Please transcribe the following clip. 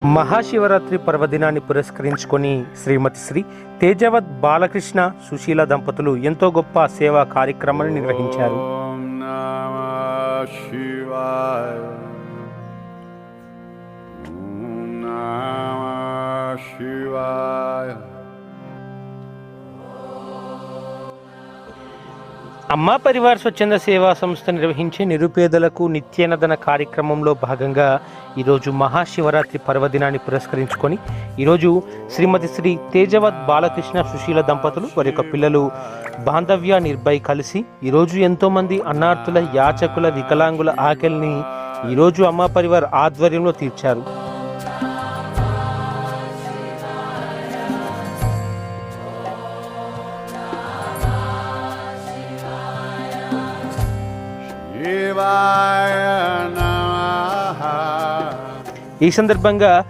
మహాశివరాత్రి పర్వదినాన్ని పురస్కరించుకొని శ్రీమతి శ్రీ తేజవత్ బాలకృష్ణ సుశీల దంపతులు ఎంతో గొప్ప సేవా కార్యక్రమాన్ని నిర్వహించారు. అమ్మా పరివార్ స్వచ్ఛంద సేవా సంస్థ నిర్వహించే నిరుపేదలకు నిత్యాన్నదాన కార్యక్రమంలో భాగంగా ఈరోజు మహాశివరాత్రి పర్వదినాన్ని పురస్కరించుకొని ఈరోజు శ్రీమతి శ్రీ తేజవత్ బాలకృష్ణ సుశీల దంపతులు వారి యొక్క పిల్లలు బాంధవ్య నిర్భయ్ కలిసి ఈరోజు ఎంతోమంది అన్నార్థుల యాచకుల వికలాంగుల ఆకలిని ఈరోజు అమ్మా పరివార్ ఆధ్వర్యంలో తీర్చారు. ఈ సందర్భంగా